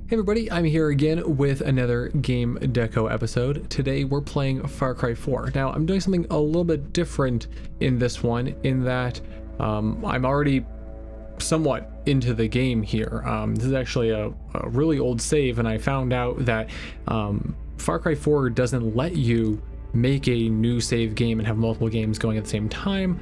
Hey everybody, I'm here again with another GameDeco episode. Today we're playing Far Cry 4. Now I'm doing something a little bit different in this one in that I'm already somewhat into the game here. This is actually a really old save, and I found out that Far Cry 4 doesn't let you make a new save game and have multiple games going at the same time.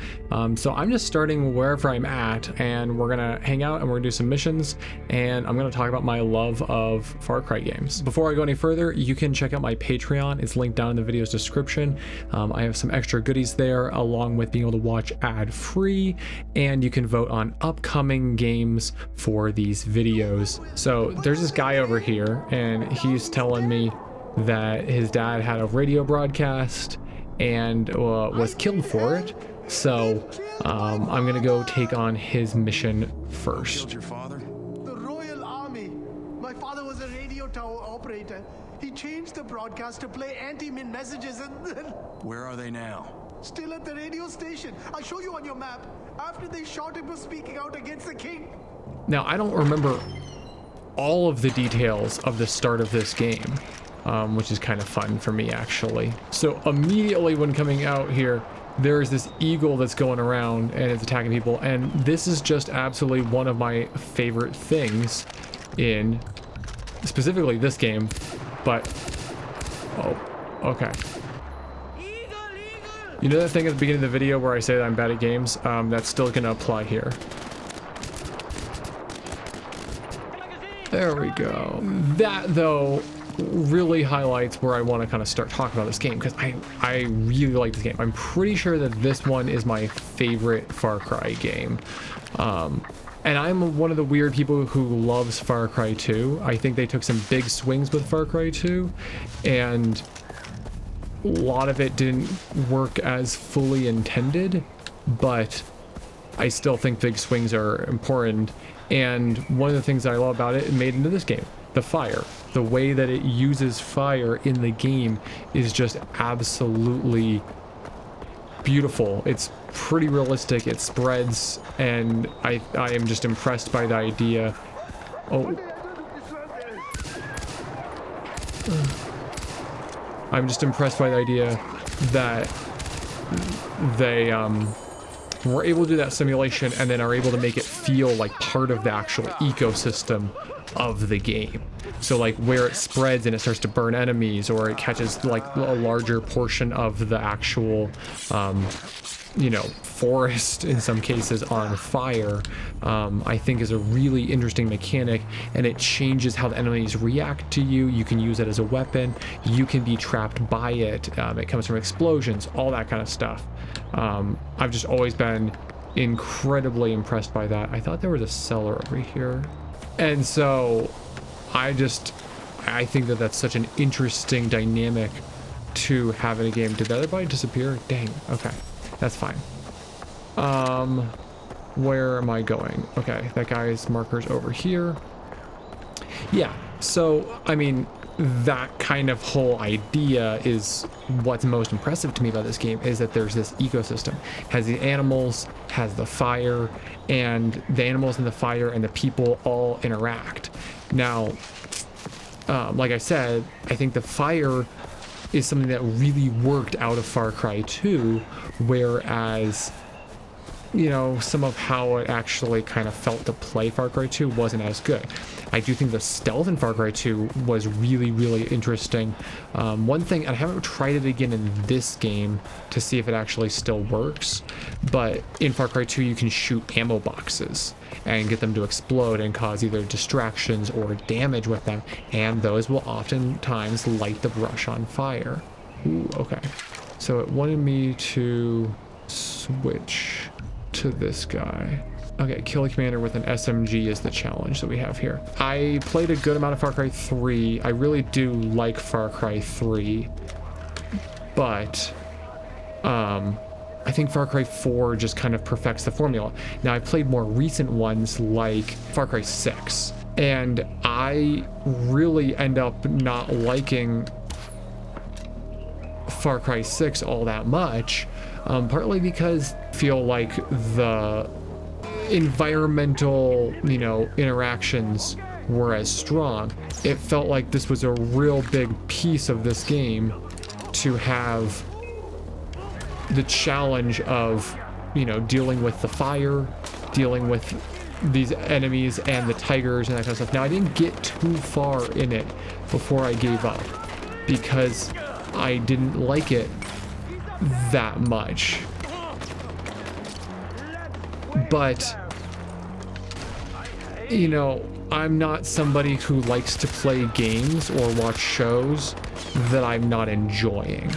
So I'm just starting wherever I'm at, and we're gonna hang out and we're gonna do some missions, and I'm gonna talk about my love of Far Cry games. Before I go any further, you can check out my Patreon. It's linked down in the video's description. I have some extra goodies there, along with being able to watch ad-free, and you can vote on upcoming games for these videos. So there's this guy over here, and he's telling me that his dad had a radio broadcast and was killed for it. So I'm gonna go take on his mission first. Killed your father? The Royal Army. My father was a radio tower operator. He changed the broadcast to play anti-min messages and then Where are they now? still at the radio station. I'll show you on your map. After they shot him for speaking out against the king. Now, I don't remember all of the details of the start of this game, which is kind of fun for me, actually. So immediately when coming out here, there's this eagle that's going around and it's attacking people, and this is just absolutely one of my favorite things in specifically this game. But oh, okay. You know that thing at the beginning of the video where I say that I'm bad at games? That's still gonna apply here. There we go. That, though, really highlights where I want to kind of start talking about this game, because I really like this game. I'm pretty sure that this one is my favorite Far Cry game. And I'm one of the weird people who loves Far Cry 2. I think they took some big swings with Far Cry 2, and a lot of it didn't work as fully intended, but I still think big swings are important. And one of the things that I love about it, it made into this game, the fire. The way that it uses fire in the game is just absolutely beautiful. It's pretty realistic, it spreads, and I am just impressed by the idea. Oh. I'm just impressed by the idea that they we're able to do that simulation and then are able to make it feel like part of the actual ecosystem of the game. So like where it spreads and it starts to burn enemies, or it catches like a larger portion of the actual you know, forest in some cases on fire, I think is a really interesting mechanic, and it changes how the enemies react to you. You can use it as a weapon, you can be trapped by it, it comes from explosions, all that kind of stuff. I've just always been incredibly impressed by that. I thought there was a cellar over here, and so I think that that's such an interesting dynamic to have in a game. Did the other body disappear? Dang, okay. That's fine. Where am I going? Okay, that guy's marker's over here. Yeah, so, I mean, that kind of whole idea is what's most impressive to me about this game, is that there's this ecosystem. Has the animals, has the fire, and the animals and the fire and the people all interact. Now, like I said, I think the fire is something that really worked out of Far Cry 2, whereas, you know, some of how it actually kind of felt to play Far Cry 2 wasn't as good. I do think the stealth in Far Cry 2 was really, really interesting. One thing, and I haven't tried it again in this game to see if it actually still works, but in Far Cry 2 you can shoot ammo boxes and get them to explode and cause either distractions or damage with them, and those will oftentimes light the brush on fire. Ooh, okay. So it wanted me to switch to this guy. Okay, kill a commander with an SMG is the challenge that we have here. I played a good amount of Far Cry 3. I really do like Far Cry 3, but I think Far Cry 4 just kind of perfects the formula. Now, I played more recent ones like Far Cry 6, and I really end up not liking Far Cry 6 all that much, partly because I feel like the environmental, you know, interactions were as strong. It felt like this was a real big piece of this game to have the challenge of, you know, dealing with the fire, dealing with these enemies and the tigers and that kind of stuff. Now, I didn't get too far in it before I gave up because I didn't like it that much. But, you know, I'm not somebody who likes to play games or watch shows that I'm not enjoying.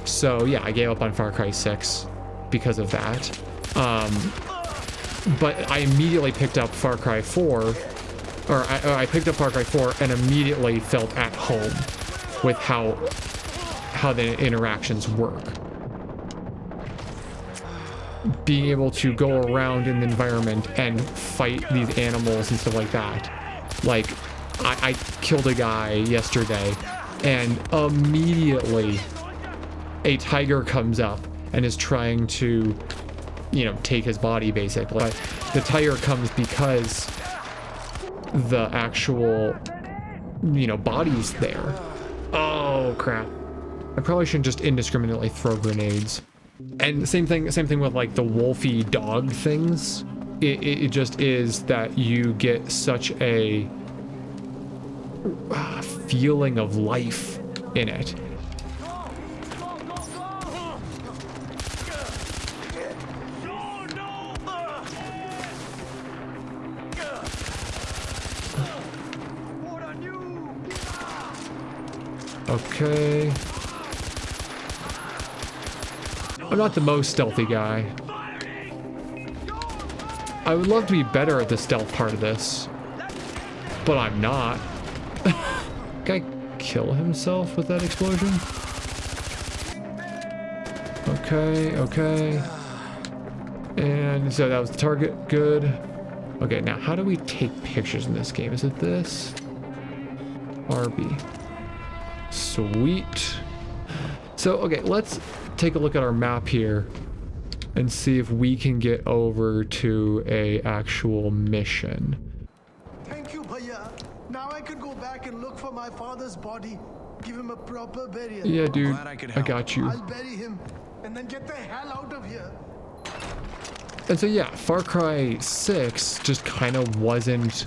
So yeah, I gave up on Far Cry 6 because of that. But I immediately picked up Far Cry 4, or I picked up Far Cry 4 and immediately felt at home with how the interactions work. Being able to go around in the environment and fight these animals and stuff like that. Like, I killed a guy yesterday and immediately a tiger comes up and is trying to, you know, take his body basically. But the tiger comes because the actual, you know, body's there. Oh crap. I probably shouldn't just indiscriminately throw grenades. And same thing with like the wolfy dog things. It just is that you get such a feeling of life in it. Okay. I'm not the most stealthy guy. I would love to be better at the stealth part of this, but I'm not. Guy kill himself with that explosion? Okay. And so that was the target, good. Okay, now how do we take pictures in this game? Is it this? RB. Sweet. So, okay, let's take a look at our map here and see if we can get over to a actual mission. Thank you, Bhaiya. Now I can go back and look for my father's body, give him a proper burial. Yeah, dude, Glad I could I help. got you. I'll bury him and then get the hell out of here. And so yeah, Far Cry 6 just kind of wasn't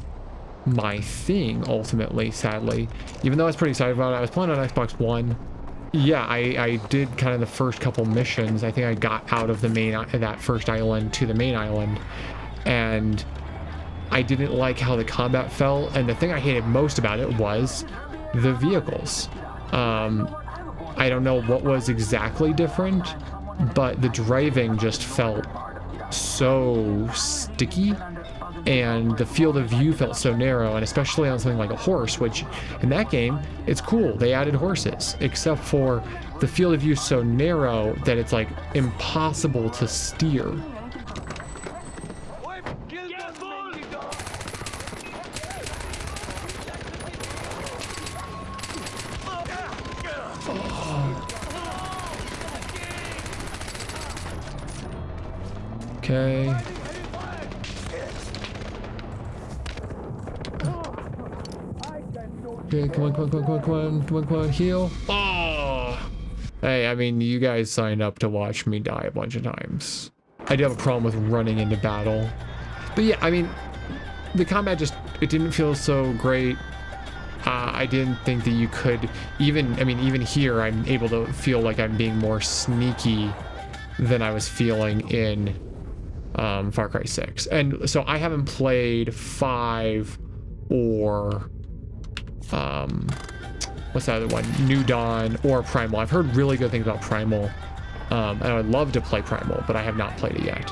my thing ultimately, sadly. Even though I was pretty excited about it, I was playing on Xbox One. Yeah, I did kind of the first couple missions. I think I got out of the main, that first island to the main island, and I didn't like how the combat felt. And the thing I hated most about it was the vehicles. I don't know what was exactly different, but the driving just felt so sticky, and the field of view felt so narrow, and especially on something like a horse, which in that game, it's cool. They added horses, except for the field of view is so narrow that it's like impossible to steer. Okay. Okay, come on, heal. Oh! Hey, I mean, you guys signed up to watch me die a bunch of times. I do have a problem with running into battle. But yeah, I mean, the combat just, it didn't feel so great. I didn't think that you could, even here, I'm able to feel like I'm being more sneaky than I was feeling in Far Cry 6. And so I haven't played 5 or what's the other one? New Dawn or Primal. I've heard really good things about Primal, and I would love to play Primal, but I have not played it yet.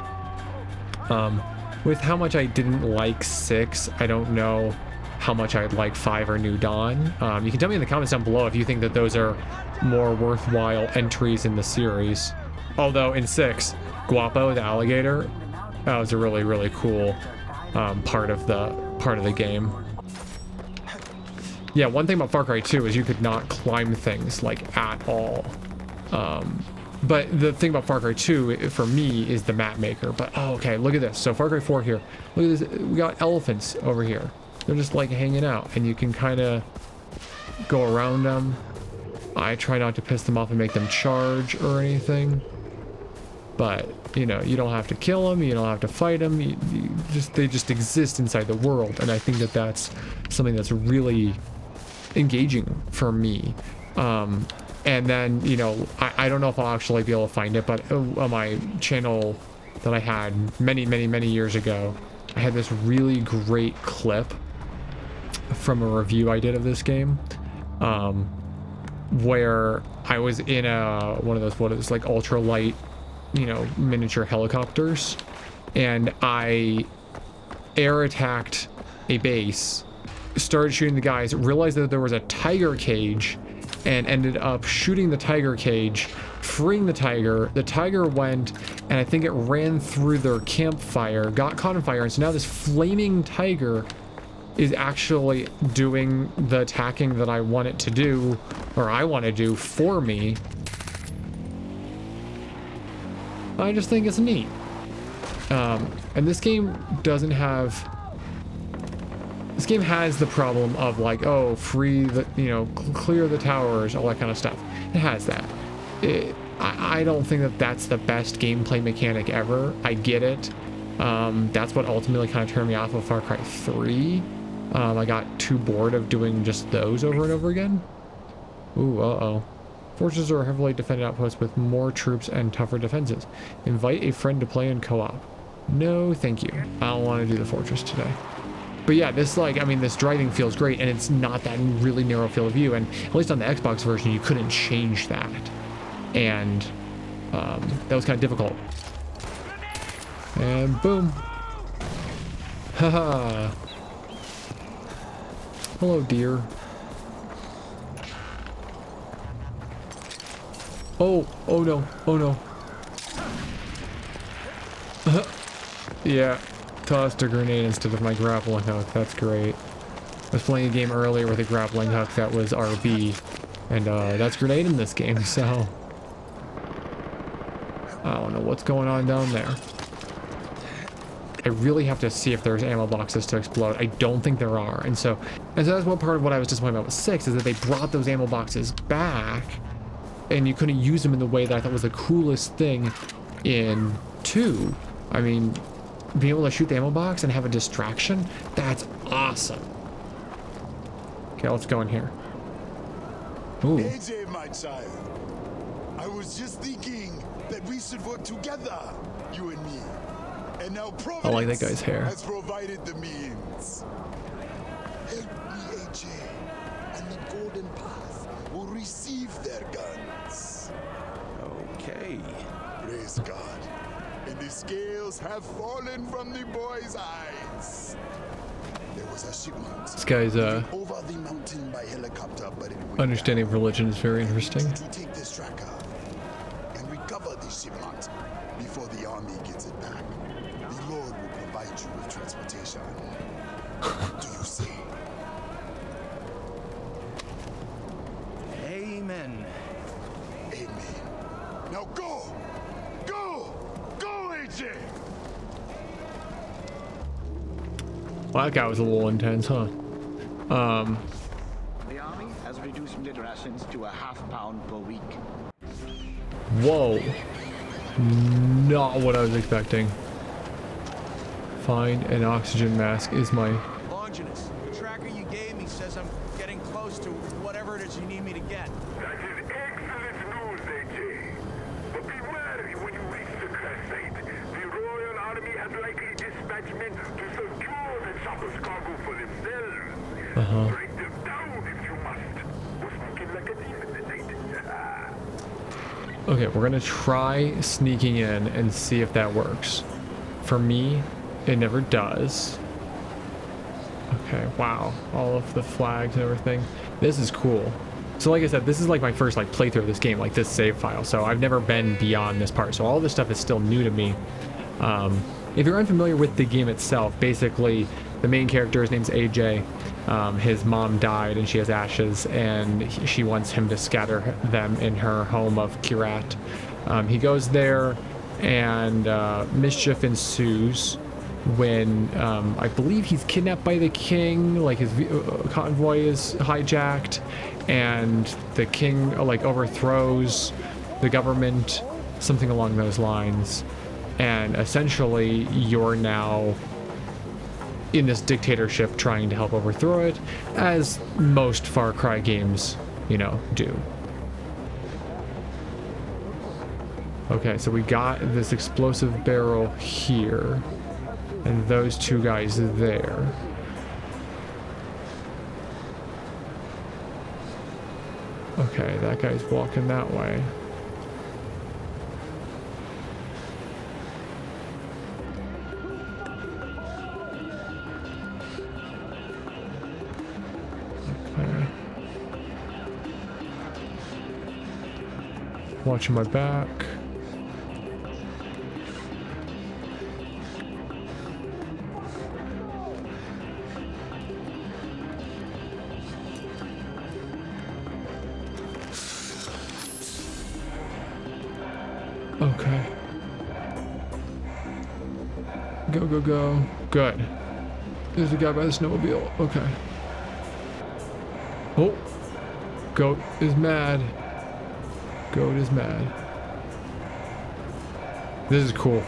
With how much I didn't like 6, I don't know how much I'd like 5 or New Dawn. You can tell me in the comments down below if you think that those are more worthwhile entries in the series. Although in 6, Guapo, the alligator, that was a really, really cool part of the game. Yeah, one thing about Far Cry 2 is you could not climb things like at all. But the thing about Far Cry 2 for me is the map maker. But oh, okay, look at this. So Far Cry 4 here. Look at this. We got elephants over here. They're just like hanging out, and you can kind of go around them. I try not to piss them off and make them charge or anything. But, you know, you don't have to kill them, you don't have to fight them, they just exist inside the world, and I think that that's something that's really engaging for me. And then, you know, I don't know if I'll actually be able to find it, but on my channel that I had many years ago, I had this really great clip from a review I did of this game, where I was in one of those, what is like ultralight, you know, miniature helicopters, and I air attacked a base, started shooting the guys, realized that there was a tiger cage, and ended up shooting the tiger cage, freeing the tiger went, and I think it ran through their campfire, got caught on fire, and so now this flaming tiger is actually doing the attacking that I want it to do, or I want to do for me. I just think it's neat. And this game doesn't have... This game has the problem of like, oh, free the, you know, clear the towers, all that kind of stuff. It has that. I don't think that that's the best gameplay mechanic ever. I get it. That's what ultimately kind of turned me off of Far Cry 3. I got too bored of doing just those over and over again. Ooh, uh-oh. Fortresses are heavily defended outposts with more troops and tougher defenses. Invite a friend to play in co-op. No, thank you. I don't want to do the fortress today. But yeah, this, like, I mean, this driving feels great, and it's not that really narrow field of view, and at least on the Xbox version, you couldn't change that. And that was kind of difficult. And boom. Haha. Hello, dear. Oh no, oh no. Yeah, tossed a grenade instead of my grappling hook. That's great. I was playing a game earlier with a grappling hook that was RB, and that's grenade in this game, so I don't know what's going on down there. I really have to see if there's ammo boxes to explode. I don't think there are, and so that's one part of what I was disappointed about with 6, is that they brought those ammo boxes back, and you couldn't use them in the way that I thought was the coolest thing in 2. I mean, being able to shoot the ammo box and have a distraction, that's awesome. Okay, let's go in here. Ooh. AJ, my child. I was just thinking that we should work together, you and me. And now Providence I like that guy's hair. has provided the means. Help me, AJ, and the Golden Path will receive their guns. Okay. Praise God. And the scales have fallen from the boy's eyes. There was a shipment. This guy's over the mountain by helicopter, but it went understanding of religion is very interesting. to take this tracker and recover the shipment before the army gets it back. The Lord will provide you with transportation. What do you say? Amen. Amen. Now go! Go! Go, AJ! Well, that guy was a little intense, huh? The army has reduced meat rations to a half-pound per week. Whoa. Not what I was expecting. Find an oxygen mask is my... Longinus, the tracker you gave me says I'm getting close to whatever it is you need me to get. That is excellent news, AJ. But be wary when you reach the crash site. The Royal Army has likely dispatched men to secure the chopper's cargo for themselves. Break them down if you must. Or sneak in like a thief in the night. Okay, we're gonna try sneaking in and see if that works. For me, it never does. Okay, wow. All of the flags and everything. This is cool. So like I said, this is like my first like playthrough of this game, like this save file. So I've never been beyond this part. So all this stuff is still new to me. If you're unfamiliar with the game itself, basically the main character, his name's AJ. His mom died and she has ashes, and she wants him to scatter them in her home of Kirat. He goes there and mischief ensues. when I believe he's kidnapped by the king, like his convoy is hijacked, and the king like overthrows the government, something along those lines, and essentially you're now in this dictatorship trying to help overthrow it, as most Far Cry games, you know, do. Okay, so we got this explosive barrel here, and those two guys there. Okay, that guy's walking that way. Okay. Watching my back. Okay. Go, go, go. Good. There's a guy by the snowmobile. Okay. Oh. Goat is mad. Goat is mad. This is cool.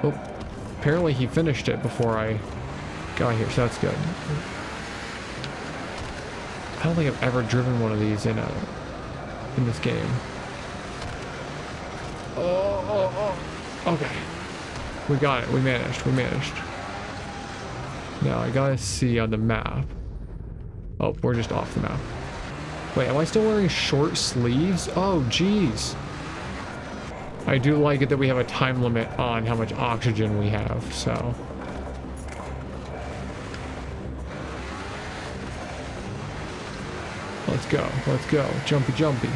Oh. Apparently he finished it before I got here, so that's good. I don't think I've ever driven one of these in this game. Oh. Okay. We got it. We managed. Now I gotta see on the map. Oh, we're just off the map. Wait, am I still wearing short sleeves? Oh, geez. I do like it that we have a time limit on how much oxygen we have, so. Let's go. Jumpy.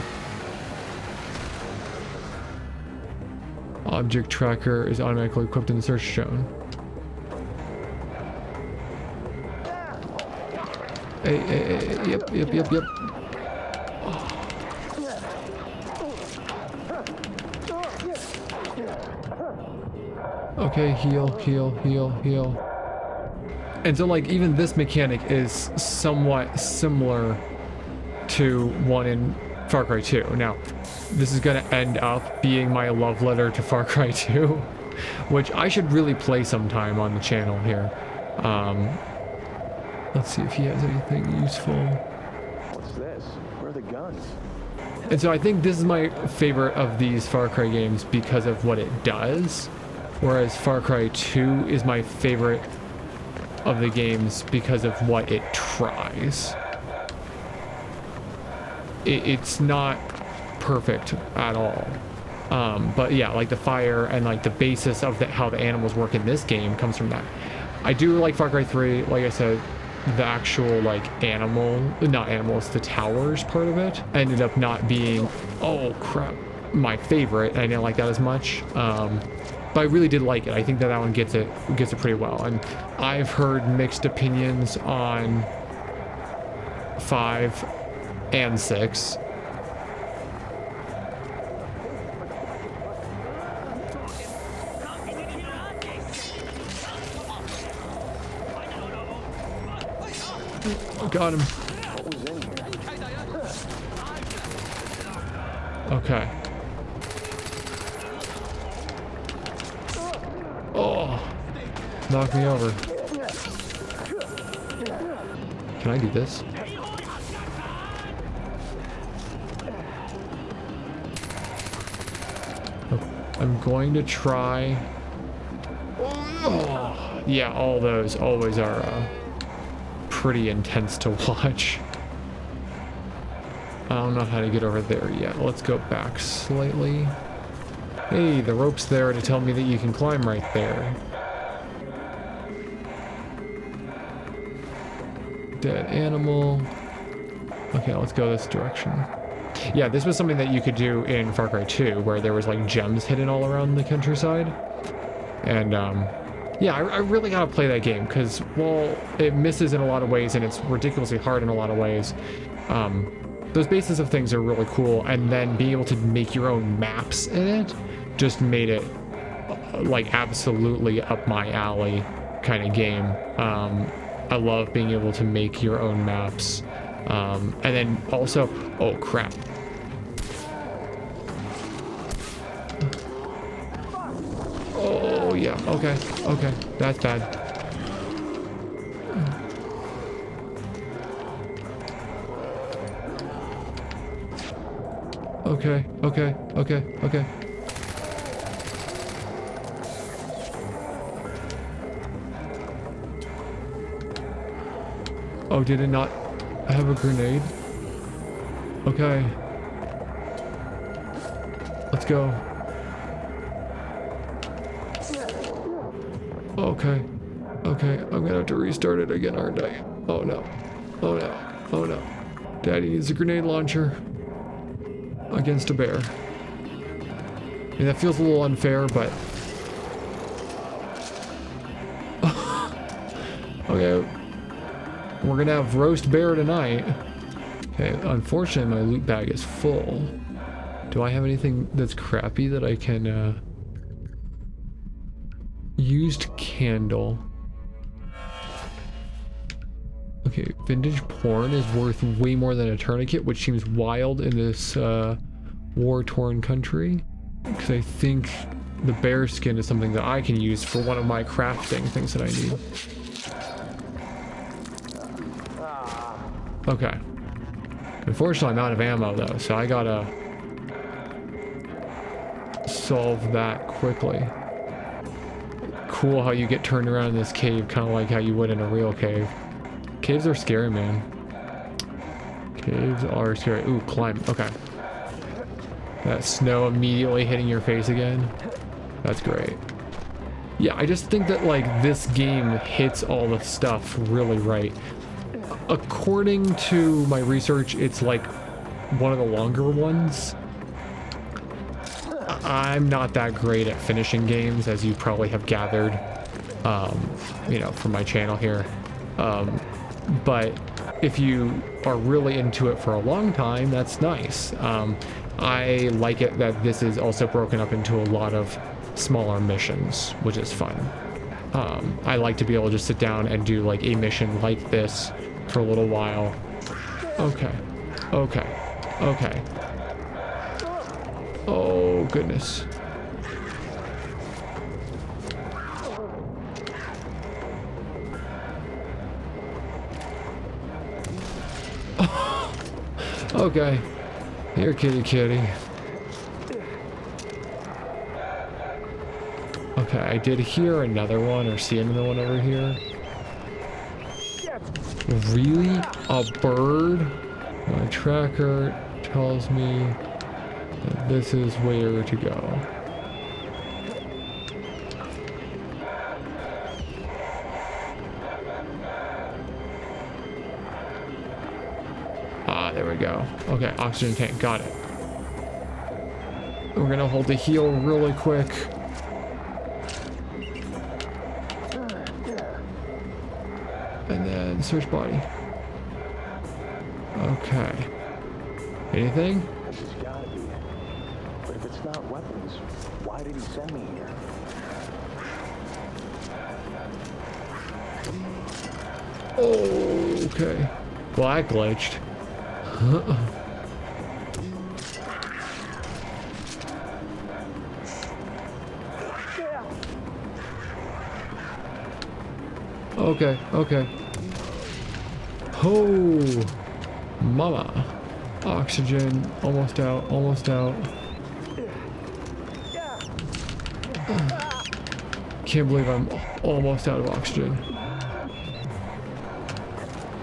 Object tracker is automatically equipped in the search zone. Hey, yep. Okay, heal. And so like even this mechanic is somewhat similar to one in Far Cry 2. Now, this is gonna end up being my love letter to Far Cry 2, which I should really play sometime on the channel here. Let's see if he has anything useful. What's this? Where are the guns? And so I think this is my favorite of these Far Cry games because of what it does, whereas Far Cry 2 is my favorite of the games because of what it tries. It's not perfect at all. But yeah, like the fire and like the basis of how the animals work in this game comes from that. I do like Far Cry 3, like I said, the actual like the towers part of it ended up not being, oh crap, my favorite. I didn't like that as much. But I really did like it. I think that one gets it pretty well. And I've heard mixed opinions on 5 and 6. Got him. Okay. Oh, knock me over. Can I do this? I'm going to try. Oh, yeah, all those always are pretty intense to watch. I don't know how to get over there yet. Let's go back slightly. Hey, the rope's there to tell me that you can climb right there. Dead animal. Okay, let's go this direction. Yeah, this was something that you could do in Far Cry 2, where there was like gems hidden all around the countryside. And Yeah, I really gotta play that game because while it misses in a lot of ways and it's ridiculously hard in a lot of ways, those bases of things are really cool, and then being able to make your own maps in it just made it like absolutely up my alley kind of game. I love being able to make your own maps, and then also, oh crap. Oh yeah, okay, that's bad. Okay. Oh, did it not have a grenade? Okay. Let's go. Okay, I'm gonna have to restart it again, aren't I? Oh no. Daddy needs a grenade launcher against a bear. I mean, that feels a little unfair, but... Okay. We're gonna have roast bear tonight. Okay, unfortunately my loot bag is full. Do I have anything that's crappy that I can, used candle. Okay, vintage porn is worth way more than a tourniquet, which seems wild in this war-torn country. Because I think the bear skin is something that I can use for one of my crafting things that I need. Okay. Unfortunately, I'm out of ammo though, so I gotta solve that quickly. Cool how you get turned around in this cave, kind of like how you would in a real cave. Caves are scary, man. Caves are scary. Ooh, climb. Okay. That snow immediately hitting your face again. That's great. Yeah, I just think that, like, this game hits all the stuff really right. According to my research, it's, like, one of the longer ones. I'm not that great at finishing games, as you probably have gathered, you know, from my channel here. But if you are really into it for a long time, that's nice. I like it that this is also broken up into a lot of smaller missions, which is fun. I like to be able to just sit down and do like a mission like this for a little while. Okay. Oh, goodness. Okay. Here, kitty. Okay, I did hear another one or see another one over here. Really? A bird? My tracker tells me that this is where to go. Ah, there we go. Okay, oxygen tank, got it. We're gonna hold the heal really quick. And then search body. Okay. Anything? This has gotta be it. But if it's not weapons, why did he send me here? Oh, okay. Well, I glitched. Okay. Oh, mama. Oxygen, almost out. Can't believe I'm almost out of oxygen.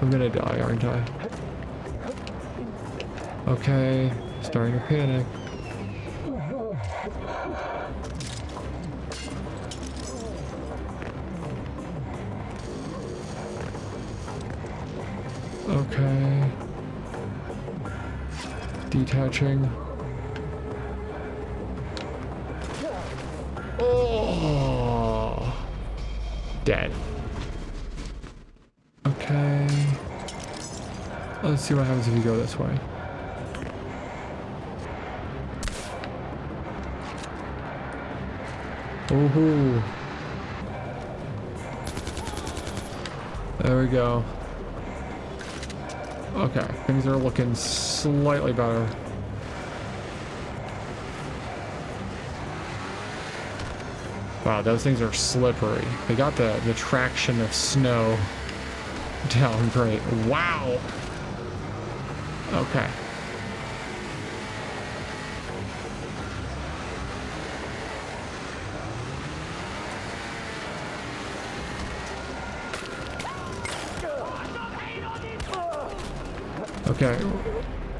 I'm gonna die, aren't I? Okay, starting to panic. Okay. Detaching. Oh. Dead. Okay. Let's see what happens if you go this way. Ooh. There we go. Okay, things are looking slightly better. Wow, those things are slippery. They got the traction of snow down great. Wow. Okay. Okay,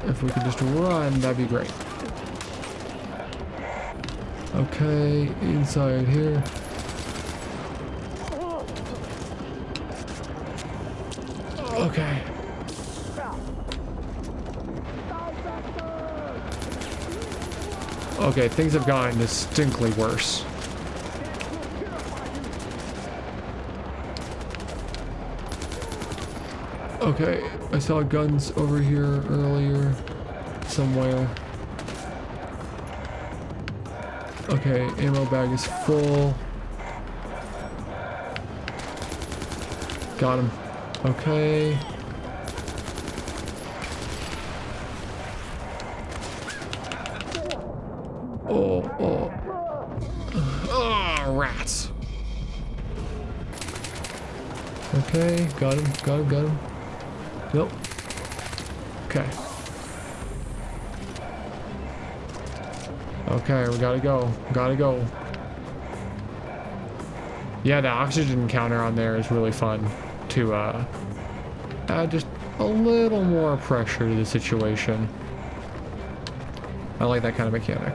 if we could just run, that'd be great. Okay, inside here. Okay. Okay, things have gotten distinctly worse. Okay, I saw guns over here earlier, somewhere. Okay, ammo bag is full. Got him. Okay. Oh. Oh, rats. Okay, got him. Nope. Okay. Okay, we gotta go. Yeah, the oxygen counter on there is really fun to add just a little more pressure to the situation. I like that kind of mechanic.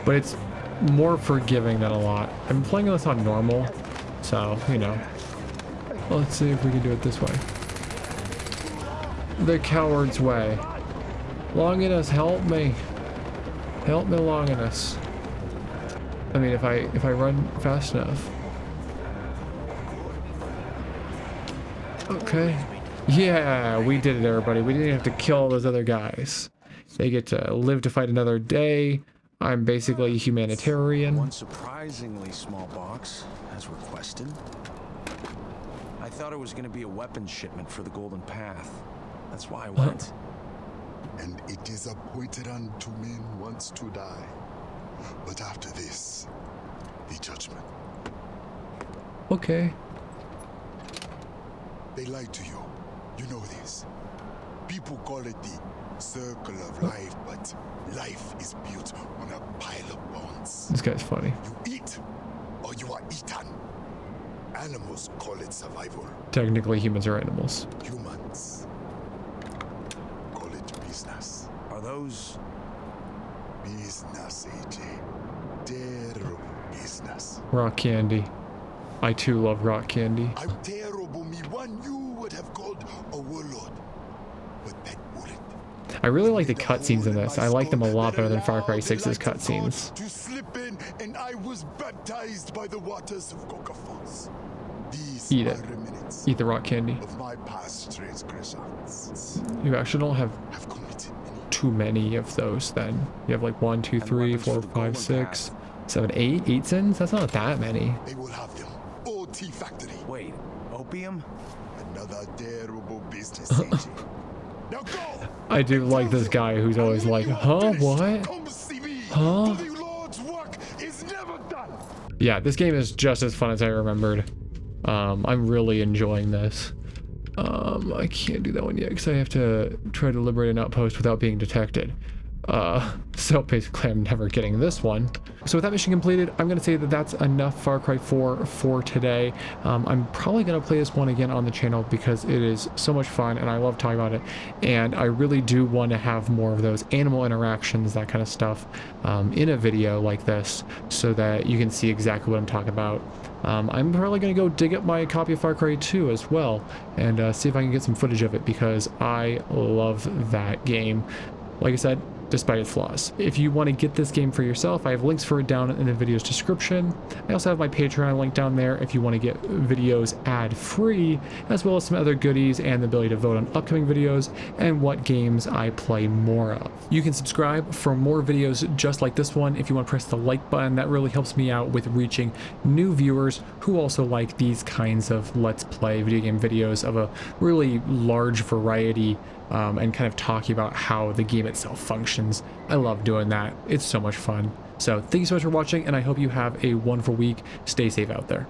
But it's more forgiving than a lot. I'm playing this on normal, so, you know. Let's see if we can do it this way. The coward's way. Longinus, help me. Help me, Longinus. I mean, if I run fast enough. Okay. Yeah, we did it, everybody. We didn't have to kill all those other guys. They get to live to fight another day. I'm basically a humanitarian. One surprisingly small box, as requested. I thought it was going to be a weapons shipment for the Golden Path. That's why I went. And it is appointed unto men once to die. But after this, the judgment. Okay. They lied to you. You know this. People call it the circle of life, but life is built on a pile of bones. This guy's funny. You eat, or you are eaten. Animals call it survival. Technically, humans are animals. Humans call it business. Are those... Business, AJ. Terrible business. Rock candy. I too love rock candy. How terrible me one you would have called a warlord. But that wouldn't. I really like the cutscenes in this. I like them a lot better than Far Cry 6's cutscenes. To slip in, and I was baptized by the waters of Coca Falls. These Eat are it. remnants Eat the rock candy. of my past transgressions. You actually don't have I've committed many. too many of those then. You have like 1, 2, 3, weapons 4, for the 5, Golden 6, 7, 8. 8 sins? That's not that many. They will have them. OT factory. Wait, opium? Another terrible business, AJ. Now go! I do like this guy who's always like, huh, what? Come see me, Huh? for the Lord's work is never done. Yeah, this game is just as fun as I remembered. I'm really enjoying this. I can't do that one yet because I have to try to liberate an outpost without being detected. So basically I'm never getting this one. So with that mission completed, I'm gonna say that that's enough Far Cry 4 for today. I'm probably gonna play this one again on the channel because it is so much fun and I love talking about it, and I really do want to have more of those animal interactions, that kind of stuff, in a video like this so that you can see exactly what I'm talking about. I'm probably gonna go dig up my copy of Far Cry 2 as well and see if I can get some footage of it because I love that game. Like I said, despite its flaws. If you want to get this game for yourself, I have links for it down in the video's description. I also have my Patreon link down there if you want to get videos ad-free, as well as some other goodies and the ability to vote on upcoming videos and what games I play more of. You can subscribe for more videos just like this one if you want to press the like button. That really helps me out with reaching new viewers who also like these kinds of Let's Play video game videos of a really large variety, and kind of talking about how the game itself functions. I love doing that. It's so much fun. So thank you so much for watching, and I hope you have a wonderful week. Stay safe out there.